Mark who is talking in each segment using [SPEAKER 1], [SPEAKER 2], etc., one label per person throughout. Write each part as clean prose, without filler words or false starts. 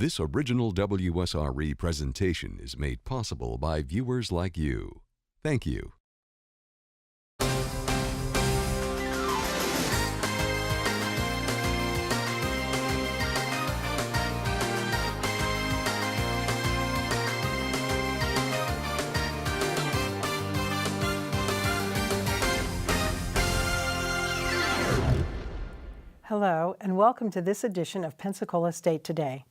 [SPEAKER 1] This original WSRE presentation is made possible by viewers like you. Thank you.
[SPEAKER 2] Hello, and welcome to this edition of Pensacola State Today.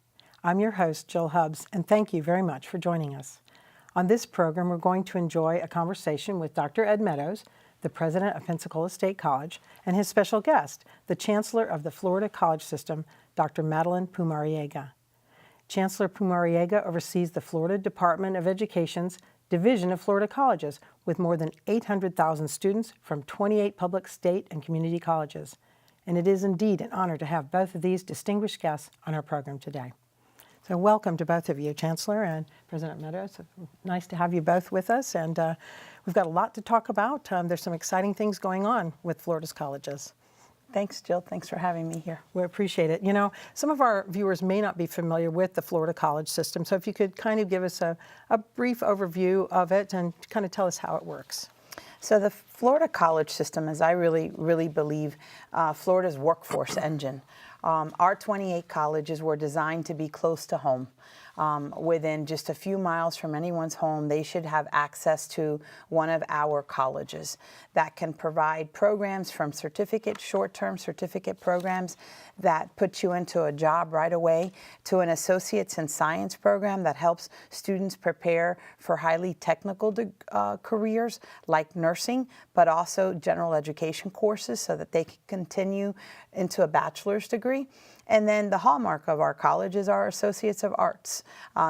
[SPEAKER 2] I'm your host, Jill Hubbs, and thank you very much for joining us. On this program, we're going to enjoy a conversation with Dr. Ed Meadows, the president of Pensacola State College, and his special guest, the Chancellor of the Florida College System, Dr. Madeline Pumariega. Chancellor Pumariega oversees the Florida Department of Education's Division of Florida Colleges, with more than 800,000 students from 28 public, state, and community colleges. And it is indeed an honor to have both of these distinguished guests on our program today. So welcome to both of you, Chancellor and President Meadows. Nice to have you both with us, and we've got a lot to talk about. There's some exciting things going on with Florida's colleges.
[SPEAKER 3] Thanks, Jill. Thanks for having me here.
[SPEAKER 2] We appreciate it. You know, some of our viewers may not be familiar with the Florida college system, so if you could kind of give us a brief overview of it and kind of tell us how it works.
[SPEAKER 3] So the Florida college system, as I really believe, Florida's workforce engine. Our 28 colleges were designed to be close to home. Within just a few miles from anyone's home, they should have access to one of our colleges that can provide programs from short-term certificate programs that put you into a job right away, to an associate's in science program that helps students prepare for highly technical careers like nursing, but also general education courses so that they can continue into a bachelor's degree. And then the hallmark of our college is our Associates of Arts.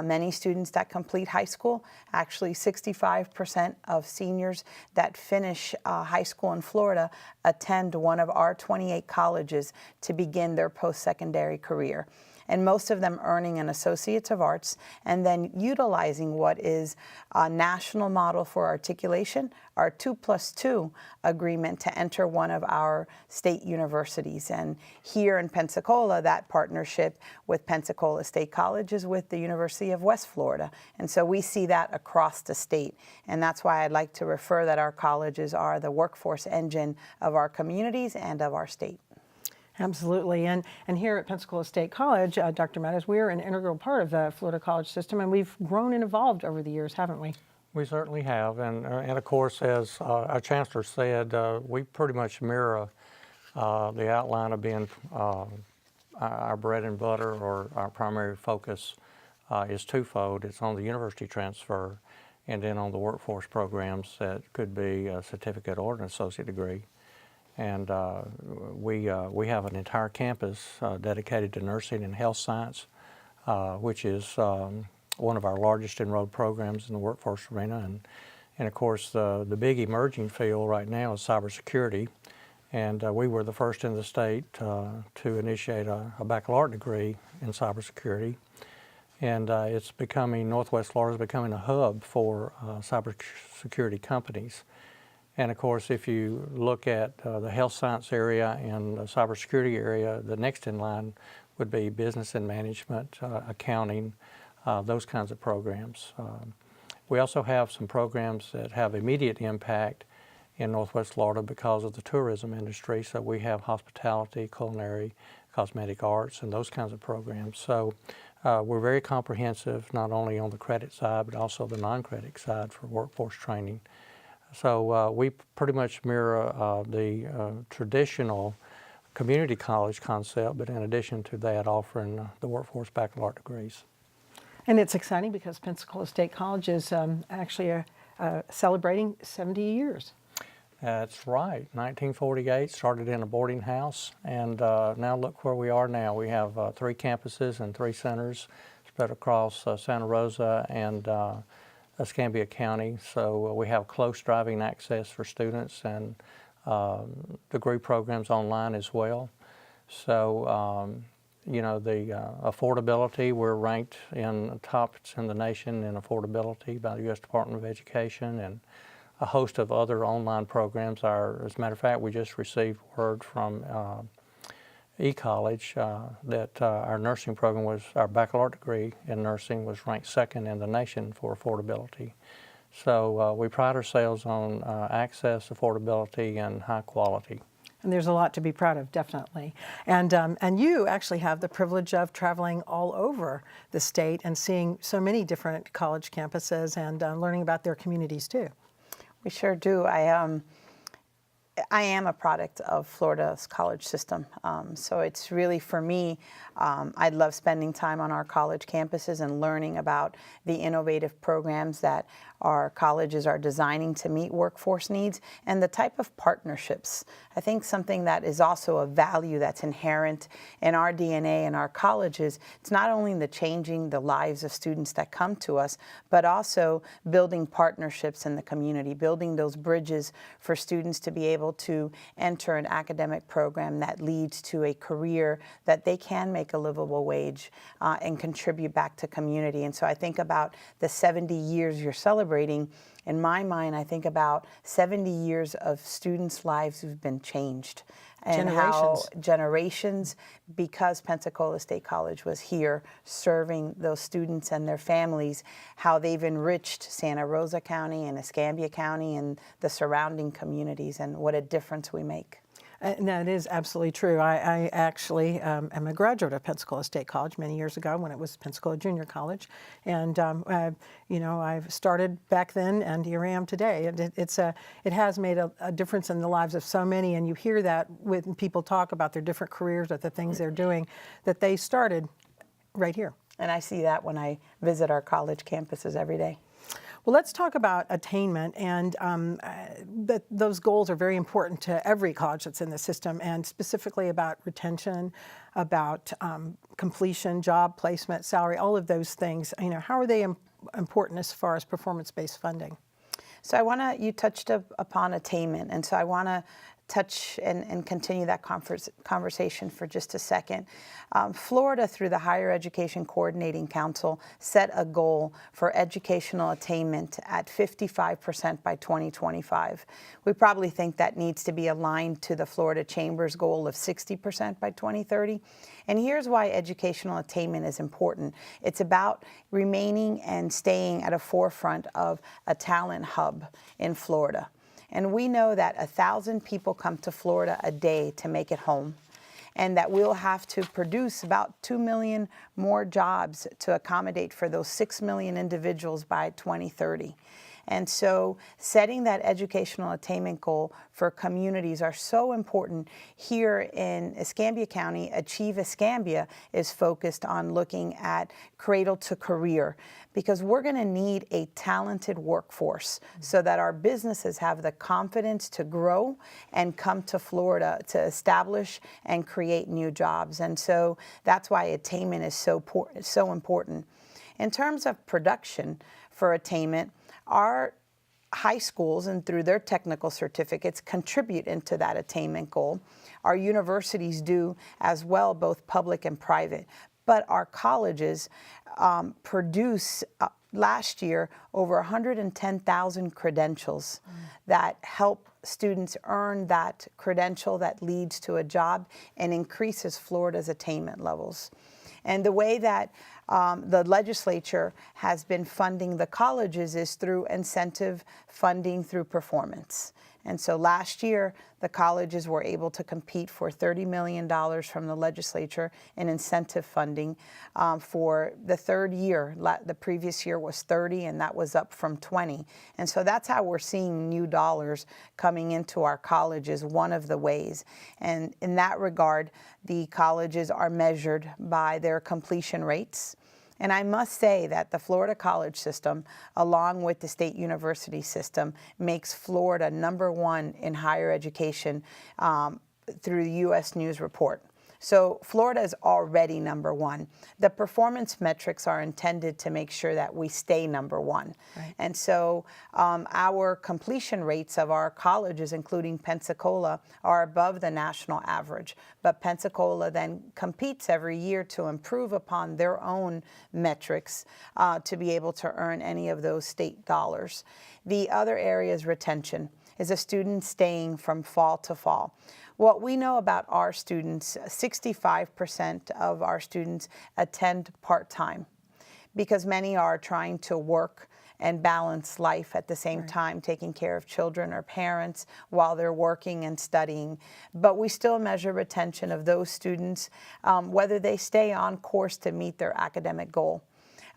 [SPEAKER 3] Many students that complete high school, actually 65% of seniors that finish high school in Florida attend one of our 28 colleges to begin their post-secondary career. And most of them earning an Associates of Arts and then utilizing what is a national model for articulation, our 2+2 agreement to enter one of our state universities. And here in Pensacola, that partnership with Pensacola State College is with the University of West Florida. And so we see that across the state. And that's why I'd like to refer that our colleges are the workforce engine of our communities and of our state.
[SPEAKER 2] Absolutely, and here at Pensacola State College, Dr. Meadows, we're an integral part of the Florida college system, and we've grown and evolved over the years, haven't we?
[SPEAKER 4] We certainly have, and of course, as our Chancellor said, we pretty much mirror the outline of being our bread and butter, or our primary focus is twofold. It's on the university transfer, and then on the workforce programs that could be a certificate or an associate degree. And we have an entire campus dedicated to nursing and health science, which is one of our largest enrolled programs in the workforce arena. And of course, the big emerging field right now is cybersecurity. And we were the first in the state to initiate a baccalaureate degree in cybersecurity. And Northwest Florida is becoming a hub for cybersecurity companies. And of course, if you look at the health science area and the cybersecurity area, the next in line would be business and management, accounting, those kinds of programs. We also have some programs that have immediate impact in Northwest Florida because of the tourism industry. So we have hospitality, culinary, cosmetic arts, and those kinds of programs. So we're very comprehensive, not only on the credit side, but also the non-credit side for workforce training. So we pretty much mirror the traditional community college concept, but in addition to that, offering the workforce baccalaureate degrees.
[SPEAKER 2] And it's exciting because Pensacola State College is actually celebrating 70 years.
[SPEAKER 4] That's right. 1948, started in a boarding house, and now look where we are now. We have 3 campuses and 3 centers spread across Santa Rosa and Escambia County, so we have close driving access for students and degree programs online as well. So, you know, the affordability, we're ranked in tops in the nation in affordability by the U.S. Department of Education, and a host of other online programs. As a matter of fact, we just received word from e-college, that our nursing program was, our baccalaureate degree in nursing was ranked second in the nation for affordability. So we pride ourselves on access, affordability, and high quality.
[SPEAKER 2] And there's a lot to be proud of, definitely. And you actually have the privilege of traveling all over the state and seeing so many different college campuses and learning about their communities too.
[SPEAKER 3] We sure do. I am a product of Florida's college system. So it's really, for me, I love spending time on our college campuses and learning about the innovative programs that our colleges are designing to meet workforce needs and the type of partnerships. I think something that is also a value that's inherent in our DNA and our colleges, it's not only the changing the lives of students that come to us, but also building partnerships in the community, building those bridges for students to be able to enter an academic program that leads to a career that they can make a livable wage and contribute back to community. And so I think about the 70 years you're celebrating. In my mind, I think about 70 years of students' lives who've been changed. And how generations, because Pensacola State College was here serving those students and their families, how they've enriched Santa Rosa County and Escambia County and the surrounding communities, and what a difference we make.
[SPEAKER 2] That is absolutely true. I actually am a graduate of Pensacola State College many years ago when it was Pensacola Junior College. And, you know, I've started back then and here I am today. It has made a difference in the lives of so many, and you hear that when people talk about their different careers or the things they're doing, that they started right here.
[SPEAKER 3] And I see that when I visit our college campuses every day.
[SPEAKER 2] Well, let's talk about attainment, and those goals are very important to every college that's in the system, and specifically about retention, about completion, job placement, salary, all of those things. You know, how are they important as far as performance-based funding?
[SPEAKER 3] So you touched upon attainment, and so I want to touch and continue that conversation for just a second. Florida, through the Higher Education Coordinating Council, set a goal for educational attainment at 55% by 2025. We probably think that needs to be aligned to the Florida Chamber's goal of 60% by 2030. And here's why educational attainment is important. It's about remaining and staying at a forefront of a talent hub in Florida. And we know that 1,000 people come to Florida a day to make it home, and that we'll have to produce about 2 million more jobs to accommodate for those 6 million individuals by 2030. And so setting that educational attainment goal for communities are so important. Here in Escambia County, Achieve Escambia is focused on looking at cradle to career, because we're going to need a talented workforce so that our businesses have the confidence to grow and come to Florida to establish and create new jobs. And so that's why attainment is so important. In terms of production for attainment, our high schools, and through their technical certificates, contribute into that attainment goal. Our universities do as well, both public and private. But our colleges produce last year over 110,000 credentials that help students earn that credential that leads to a job and increases Florida's attainment levels. And the way that the legislature has been funding the colleges is through incentive funding through performance. And so last year, the colleges were able to compete for $30 million from the legislature in incentive funding for the third year. The previous year was 30, and that was up from 20. And so that's how we're seeing new dollars coming into our colleges, one of the ways. And in that regard, the colleges are measured by their completion rates. And I must say that the Florida college system, along with the state university system, makes Florida #1 in higher education through the U.S. News Report. So Florida is already #1. The performance metrics are intended to make sure that we stay #1. Right. And so our completion rates of our colleges, including Pensacola, are above the national average. But Pensacola then competes every year to improve upon their own metrics to be able to earn any of those state dollars. The other area is retention. is a student staying from fall to fall. What we know about our students, 65% of our students attend part-time because many are trying to work and balance life at the same time, taking care of children or parents while they're working and studying. But we still measure retention of those students, whether they stay on course to meet their academic goal.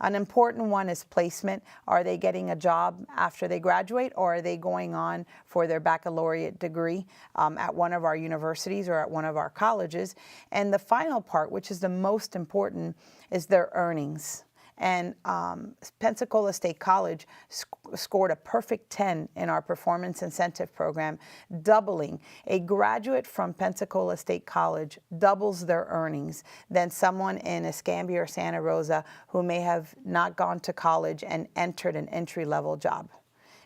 [SPEAKER 3] An important one is placement. Are they getting a job after they graduate, or are they going on for their baccalaureate degree at one of our universities or at one of our colleges? And the final part, which is the most important, is their earnings. And Pensacola State College scored a perfect 10 in our performance incentive program, doubling. A graduate from Pensacola State College doubles their earnings than someone in Escambia or Santa Rosa who may have not gone to college and entered an entry-level job.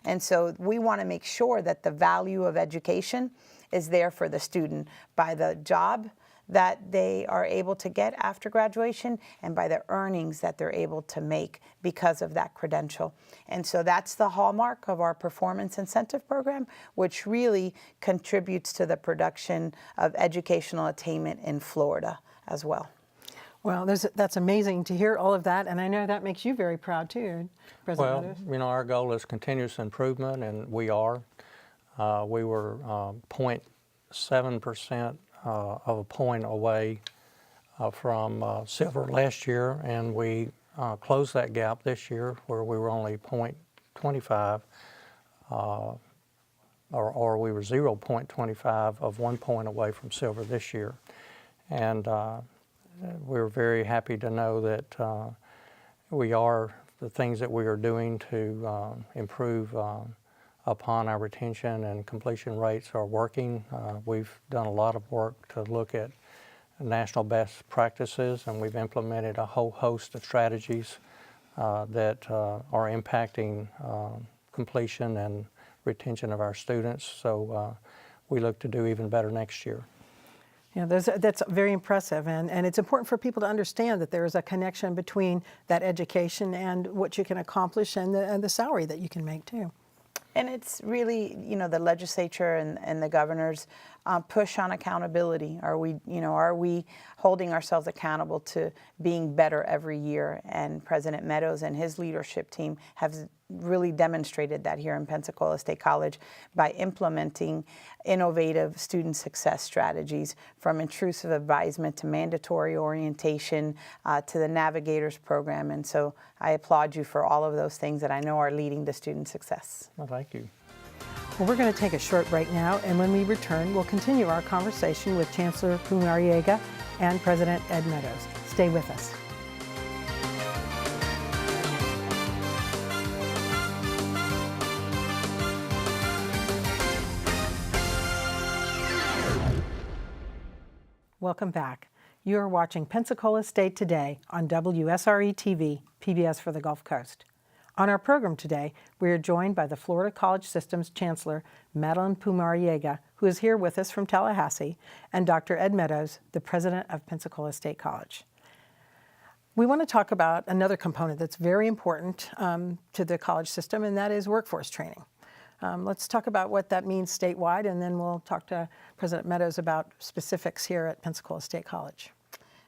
[SPEAKER 3] And so we want to make sure that the value of education is there for the student by the job that they are able to get after graduation and by the earnings that they're able to make because of that credential. And so that's the hallmark of our performance incentive program, which really contributes to the production of educational attainment in Florida as well.
[SPEAKER 2] Well, that's amazing to hear all of that, and I know that makes you very proud too, President Meadows.
[SPEAKER 4] Well, you know, our goal is continuous improvement, and we are. We were 0.7% of a point away from silver last year, and we closed that gap this year where we were only 0.25 or we were 0.25 of 1 point away from silver this year. And we're very happy to know that the things that we are doing to improve upon our retention and completion rates are working. We've done a lot of work to look at national best practices, and we've implemented a whole host of strategies that are impacting completion and retention of our students. So we look to do even better next year.
[SPEAKER 2] Yeah, that's very impressive, and it's important for people to understand that there is a connection between that education and what you can accomplish and the salary that you can make too.
[SPEAKER 3] And it's really, you know, the legislature and the governor's push on accountability. Are we holding ourselves accountable to being better every year? And President Meadows and his leadership team have really demonstrated that here in Pensacola State College by implementing innovative student success strategies, from intrusive advisement to mandatory orientation to the Navigators program. And so I applaud you for all of those things that I know are leading to student success.
[SPEAKER 4] Well, thank you.
[SPEAKER 2] Well, we're going to take a short break now, and when we return, we'll continue our conversation with Chancellor Pumariega and President Ed Meadows. Stay with us. Welcome back. You are watching Pensacola State Today on WSRE TV, PBS for the Gulf Coast. On our program today, we are joined by the Florida College System's Chancellor, Madeline Pumariega, who is here with us from Tallahassee, and Dr. Ed Meadows, the President of Pensacola State College. We want to talk about another component that's very important to the college system, and that is workforce training. Let's talk about what that means statewide, and then we'll talk to President Meadows about specifics here at Pensacola State College.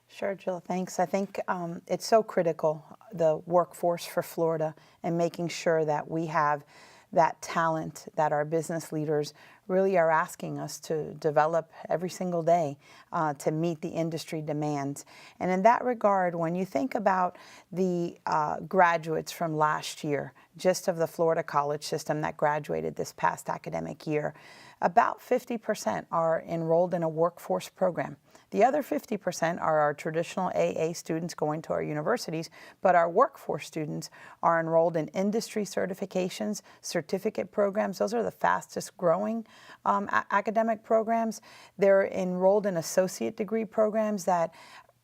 [SPEAKER 3] Sure, Jill, thanks. I think it's so critical, the workforce for Florida, and making sure that we have that talent that our business leaders really are asking us to develop every single day to meet the industry demands. And in that regard, when you think about the graduates from last year, just of the Florida college system that graduated this past academic year, about 50% are enrolled in a workforce program. The other 50% are our traditional AA students going to our universities, but our workforce students are enrolled in industry certifications, certificate programs. Those are the fastest growing academic programs. They're enrolled in associate degree programs that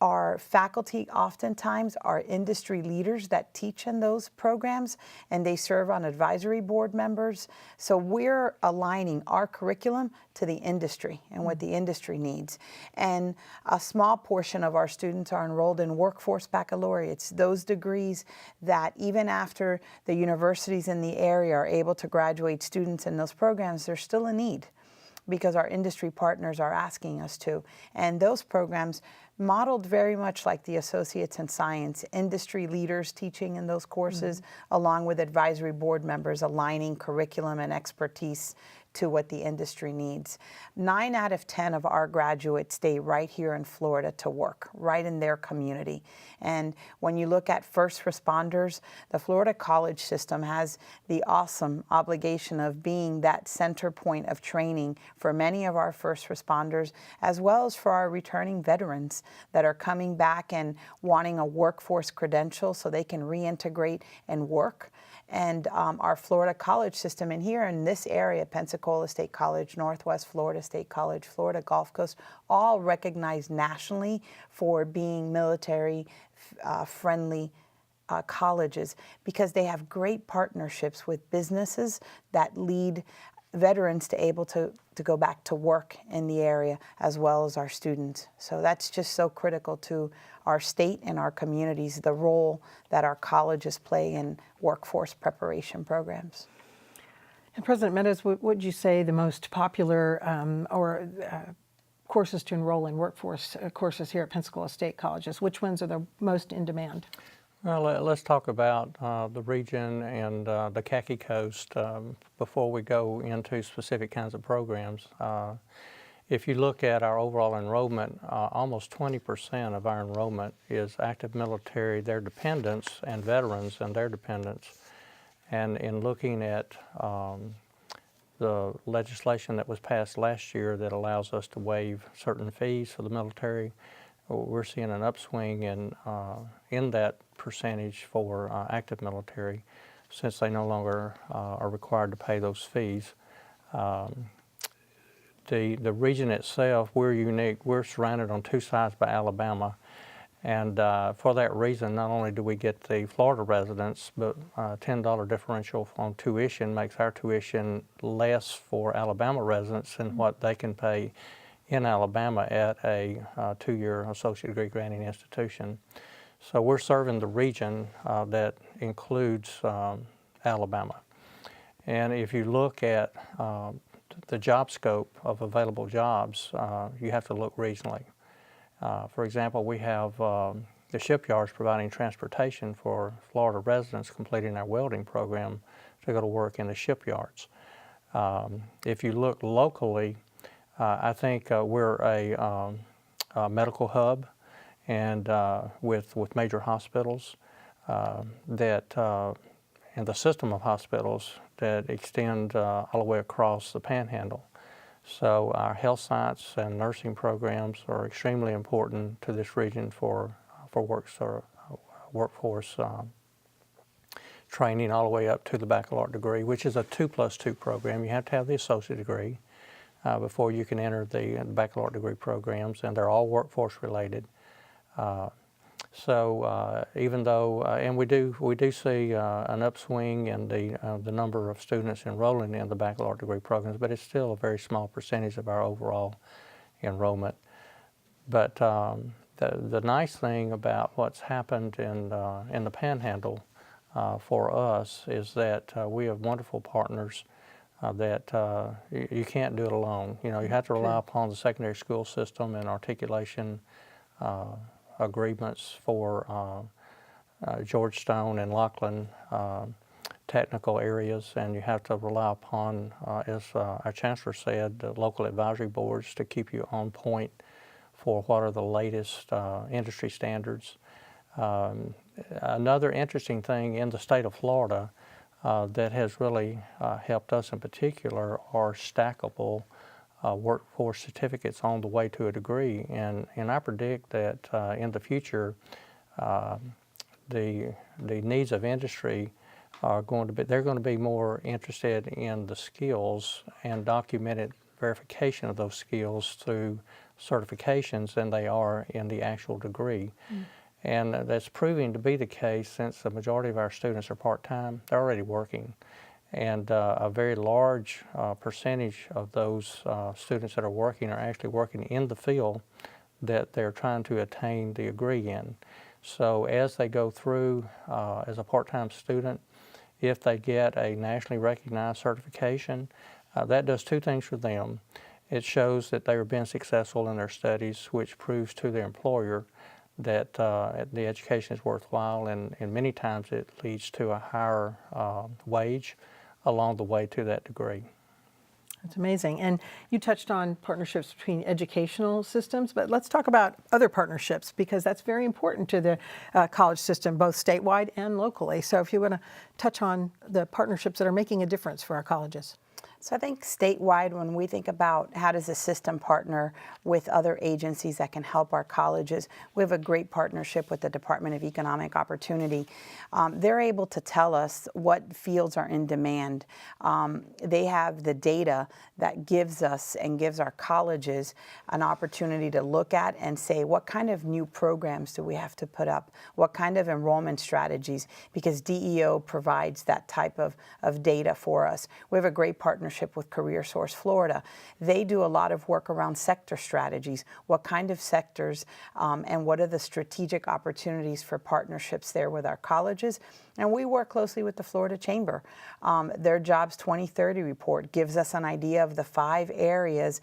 [SPEAKER 3] our faculty oftentimes are industry leaders that teach in those programs, and they serve on advisory board members. So we're aligning our curriculum to the industry and what the industry needs. And a small portion of our students are enrolled in workforce baccalaureates, those degrees that even after the universities in the area are able to graduate students in those programs, there's still a need, because our industry partners are asking us to. And those programs modeled very much like the Associates in Science, industry leaders teaching in those courses, along with advisory board members aligning curriculum and expertise to what the industry needs. 9 out of 10 of our graduates stay right here in Florida to work, right in their community. And when you look at first responders, the Florida college system has the awesome obligation of being that center point of training for many of our first responders, as well as for our returning veterans that are coming back and wanting a workforce credential so they can reintegrate and work. And our Florida college system, and here in this area, Pensacola State College, Northwest Florida State College, Florida Gulf Coast, all recognized nationally for being military friendly colleges, because they have great partnerships with businesses that lead veterans to able to go back to work in the area, as well as our students. So that's just so critical to our state and our communities, the role that our colleges play in workforce preparation programs.
[SPEAKER 2] And President Meadows, what would you say the most popular courses to enroll in workforce courses here at Pensacola State Colleges? Which ones are the most in demand?
[SPEAKER 4] Well, let's talk about the region and the Khaki Coast before we go into specific kinds of programs. If you look at our overall enrollment, almost 20% of our enrollment is active military, their dependents, and veterans and their dependents. And in looking at the legislation that was passed last year that allows us to waive certain fees for the military, we're seeing an upswing in that percentage for active military, since they no longer are required to pay those fees. The region itself, we're unique. We're surrounded on two sides by Alabama, and for that reason, not only do we get the Florida residents, but $10 differential on tuition makes our tuition less for Alabama residents than what they can pay in Alabama at a 2-year associate degree granting institution. So we're serving the region that includes Alabama. And if you look at the job scope of available jobs, you have to look regionally. For example, we have the shipyards providing transportation for Florida residents completing our welding program to go to work in the shipyards. If you look locally, I think we're a medical hub, and with major hospitals and the system of hospitals that extend all the way across the Panhandle. So our health science and nursing programs are extremely important to this region for workforce training all the way up to the baccalaureate degree, which is a 2+2 program. You have to have the associate degree before you can enter the baccalaureate degree programs, and they're all workforce related. So even though, and we do see an upswing in the number of students enrolling in the baccalaureate degree programs, but it's still a very small percentage of our overall enrollment. But the nice thing about what's happened in the Panhandle for us is that we have wonderful partners that you can't do it alone. You know, you have to rely upon the secondary school system and articulation agreements for Georgetown and Laughlin technical areas, and you have to rely upon, as our Chancellor said, the local advisory boards to keep you on point for what are the latest industry standards. Another interesting thing in the state of Florida that has really helped us in particular are stackable workforce certificates on the way to a degree, and I predict that in the future the needs of industry are going to be more interested in the skills and documented verification of those skills through certifications than they are in the actual degree. And that's proving to be the case since the majority of our students are part-time. They're already working. And a very large percentage of those students that are working are actually working in the field that they're trying to attain the degree in. So as they go through as a part-time student, if they get a nationally recognized certification, that does two things for them. It shows that they are being successful in their studies, which proves to their employer that the education is worthwhile, and many times it leads to a higher wage along the way to that degree.
[SPEAKER 2] That's amazing. And you touched on partnerships between educational systems, but let's talk about other partnerships, because that's very important to the college system, both statewide and locally. So if you want to touch on the partnerships that are making a difference for our colleges.
[SPEAKER 3] So I think statewide, when we think about how does the system partner with other agencies that can help our colleges, we have a great partnership with the Department of Economic Opportunity. They're able to tell us what fields are in demand. They have the data that gives us and gives our colleges an opportunity to look at and say, what kind of new programs do we have to put up? What kind of enrollment strategies? Because DEO provides that type of data for us. We have a great partnership with CareerSource Florida. They do a lot of work around sector strategies. What kind of sectors and what are the strategic opportunities for partnerships there with our colleges? And we work closely with the Florida Chamber. Their Jobs 2030 report gives us an idea of the 5 areas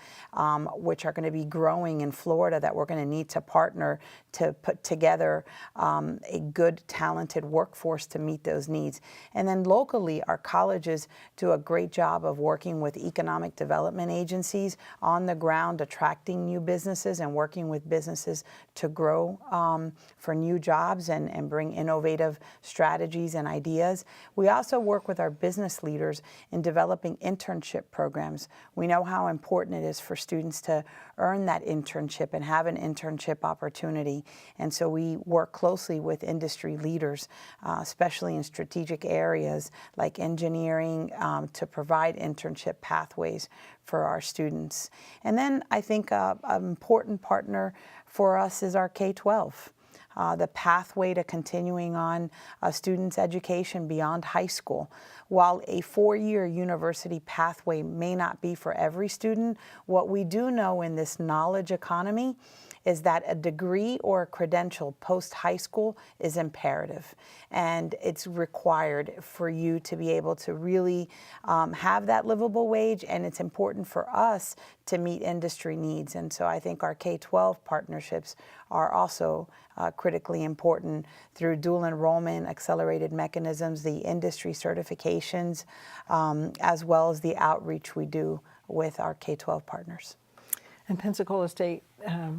[SPEAKER 3] which are going to be growing in Florida that we're going to need to partner to put together a good, talented workforce to meet those needs. And then locally, our colleges do a great job of working with economic development agencies on the ground, attracting new businesses and working with businesses to grow for new jobs and bring innovative strategies and ideas. We also work with our business leaders in developing internship programs. We know how important it is for students to earn that internship and have an internship opportunity. And so we work closely with industry leaders, especially in strategic areas like engineering, to provide internship pathways for our students. And then I think an important partner for us is our K-12. The pathway to continuing on a student's education beyond high school. While a 4-year university pathway may not be for every student, what we do know in this knowledge economy is that a degree or a credential post-high school is imperative, and it's required for you to be able to really have that livable wage, and it's important for us to meet industry needs. And so I think our K-12 partnerships are also critically important through dual enrollment, accelerated mechanisms, the industry certifications, as well as the outreach we do with our K-12 partners.
[SPEAKER 2] And Pensacola State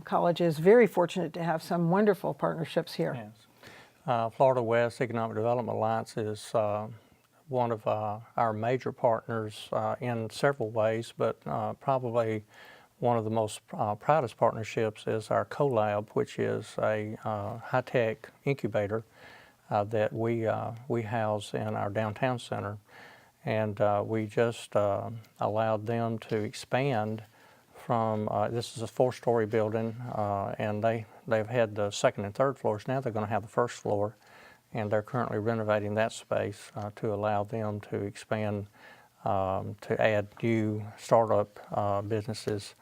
[SPEAKER 2] College is very fortunate to have some wonderful partnerships here.
[SPEAKER 4] Yes. Florida West Economic Development Alliance is one of our major partners in several ways, but probably one of the most proudest partnerships is our CoLab, which is a high-tech incubator that we house in our downtown center. And we just allowed them to expand from, this is a 4-story building, and they've had the 2nd and 3rd floors. Now they're going to have the 1st floor, and they're currently renovating that space to allow them to expand, to add new startup businesses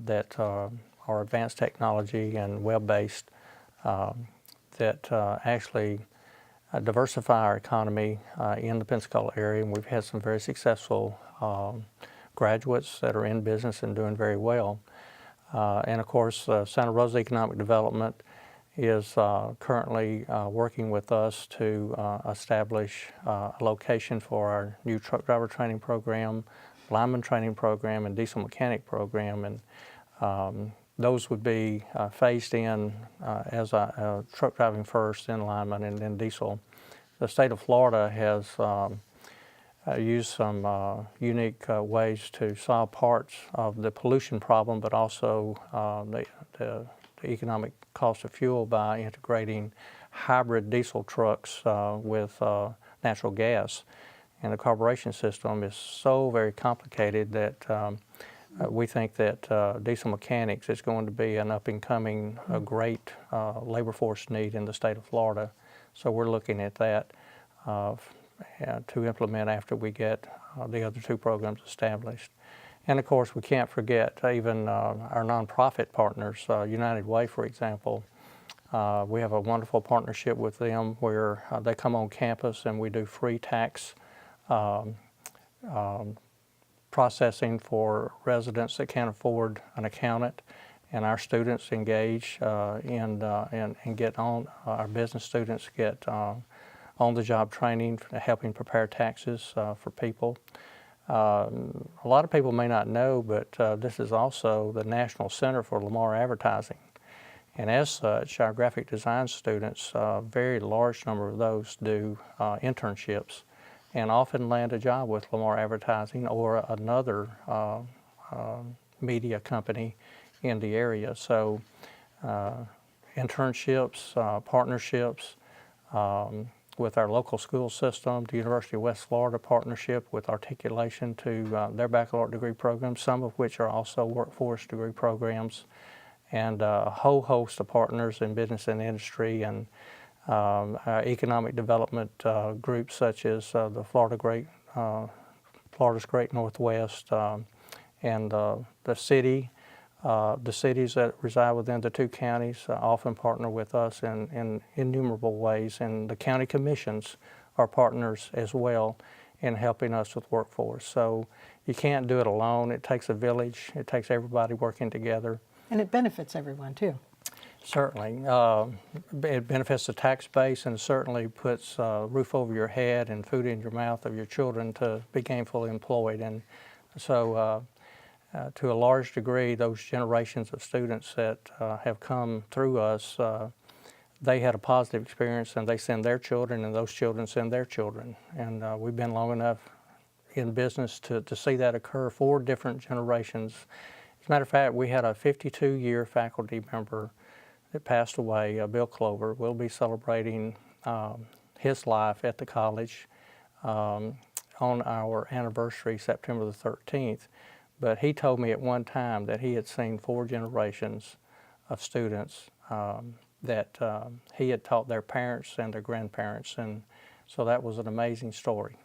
[SPEAKER 4] that are advanced technology and web-based that actually diversify our economy in the Pensacola area. And we've had some very successful graduates that are in business and doing very well. And of course, Santa Rosa Economic Development is currently working with us to establish a location for our new truck driver training program, lineman training program, and diesel mechanic program. And those would be phased in as truck driving first, then lineman, and then diesel. The state of Florida has used some unique ways to solve parts of the pollution problem, but also the economic cost of fuel by integrating hybrid diesel trucks with natural gas. And the carburation system is so very complicated that we think that diesel mechanics is going to be an up-and-coming, great labor force need in the state of Florida. So we're looking at that to implement after we get the other two programs established. And of course, we can't forget even our nonprofit partners, United Way, for example. We have a wonderful partnership with them where they come on campus and we do free tax processing for residents that can't afford an accountant, and our students engage and get on. Our business students get on-the-job training, helping prepare taxes for people. A lot of people may not know, but this is also the National Center for Lamar Advertising. And as such, our graphic design students, a very large number of those do internships and often land a job with Lamar Advertising or another media company in the area. So internships, partnerships with our local school system, the University of West Florida partnership with articulation to their baccalaureate degree programs, some of which are also workforce degree programs, and a whole host of partners in business and industry and economic development groups such as the Florida's Great Northwest and the cities that reside within the two counties often partner with us in innumerable ways, and the county commissions are partners as well in helping us with workforce. So you can't do it alone. It takes a village. It takes everybody working together.
[SPEAKER 2] And it benefits everyone too.
[SPEAKER 4] Certainly. It benefits the tax base and certainly puts a roof over your head and food in your mouth of your children to be gainfully employed. And so to a large degree, those generations of students that have come through us, they had a positive experience and they send their children and those children send their children. And we've been long enough in business to see that occur 4 different generations. As a matter of fact, we had a 52-year faculty member that passed away, Bill Clover. We'll be celebrating his life at the college on our anniversary, September the 13th. But he told me at one time that he had seen 4 generations of students that he had taught their parents and their grandparents, and so that was an amazing story.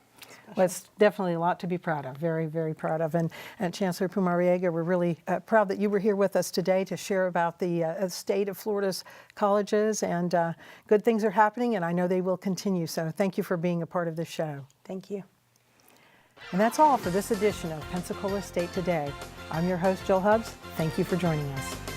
[SPEAKER 2] Well, it's definitely a lot to be proud of, very, very proud of. And Chancellor Pumariega, we're really proud that you were here with us today to share about the state of Florida's colleges, and good things are happening, and I know they will continue. So thank you for being a part of this show.
[SPEAKER 3] Thank you.
[SPEAKER 2] And that's all for this edition of Pensacola State Today. I'm your host, Jill Hubbs. Thank you for joining us.